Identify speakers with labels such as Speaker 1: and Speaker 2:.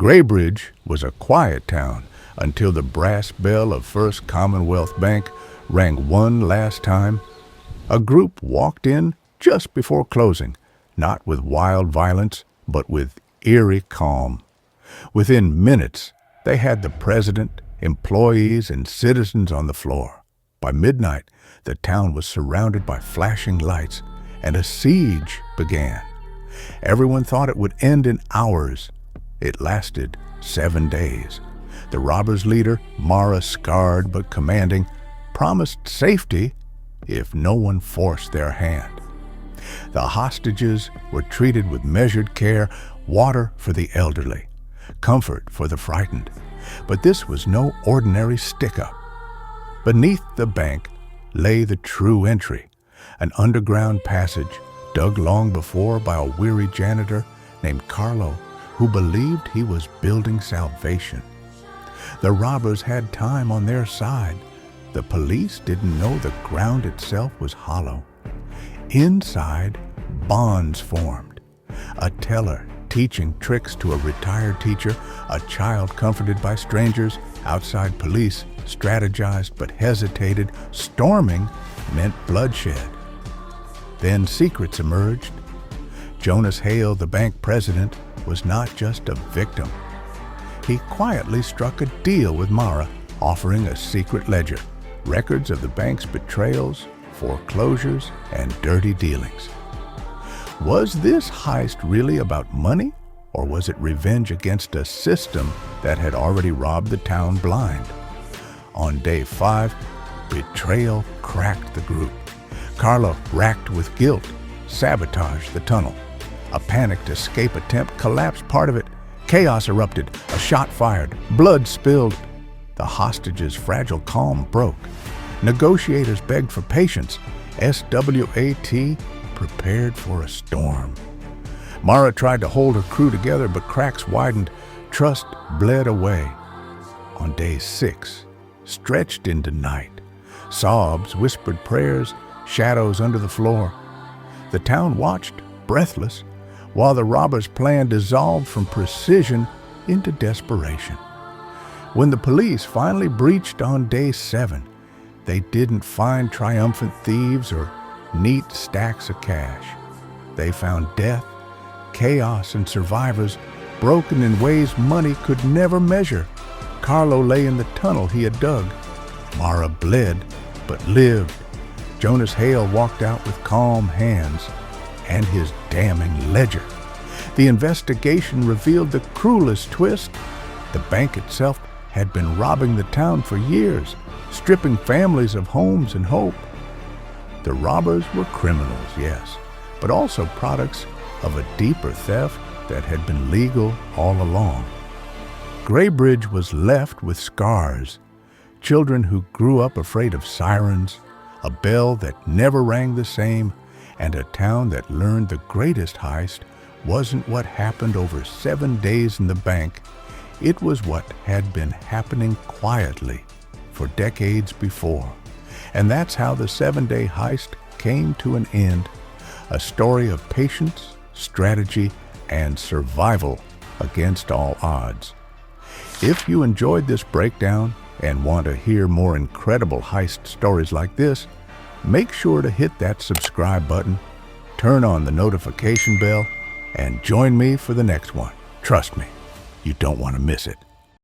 Speaker 1: Greybridge was a quiet town until the brass bell of First Commonwealth Bank rang one last time. A group walked in just before closing, not with wild violence, but with eerie calm. Within minutes, they had the president, employees, and citizens on the floor. By midnight, the town was surrounded by flashing lights, and a siege began. Everyone thought it would end in hours. It lasted 7 days. The robbers' leader, Mara, scarred but commanding, promised safety if no one forced their hand. The hostages were treated with measured care, water for the elderly, comfort for the frightened. But this was no ordinary stick-up. Beneath the bank lay the true entry, an underground passage dug long before by a weary janitor named Carlo, who believed he was building salvation. The robbers had time on their side. The police didn't know the ground itself was hollow. Inside, bonds formed. A teller teaching tricks to a retired teacher, a child comforted by strangers, outside police strategized but hesitated. Storming meant bloodshed. Then secrets emerged. Jonas Hale, the bank president, was not just a victim. He quietly struck a deal with Mara, offering a secret ledger, records of the bank's betrayals, foreclosures, and dirty dealings. Was this heist really about money, or was it revenge against a system that had already robbed the town blind? On day 5, betrayal cracked the group. Carlo, racked with guilt, sabotaged the tunnel. A panicked escape attempt collapsed part of it. Chaos erupted, a shot fired, blood spilled. The hostages' fragile calm broke. Negotiators begged for patience. SWAT prepared for a storm. Mara tried to hold her crew together, but cracks widened. Trust bled away. On day 6, stretched into night, sobs, whispered prayers, shadows under the floor. The town watched, breathless, while the robbers' plan dissolved from precision into desperation. When the police finally breached on day 7, they didn't find triumphant thieves or neat stacks of cash. They found death, chaos, and survivors broken in ways money could never measure. Carlo lay in the tunnel he had dug. Mara bled, but lived. Jonas Hale walked out with calm hands and his damning ledger. The investigation revealed the cruelest twist. The bank itself had been robbing the town for years, stripping families of homes and hope. The robbers were criminals, yes, but also products of a deeper theft that had been legal all along. Greybridge was left with scars, children who grew up afraid of sirens, a bell that never rang the same, and a town that learned the greatest heist wasn't what happened over 7 days in the bank. It was what had been happening quietly for decades before. And that's how the 7-day heist came to an end, a story of patience, strategy, and survival against all odds. If you enjoyed this breakdown and want to hear more incredible heist stories like this, make sure to hit that subscribe button, turn on the notification bell, and join me for the next one. Trust me, you don't want to miss it.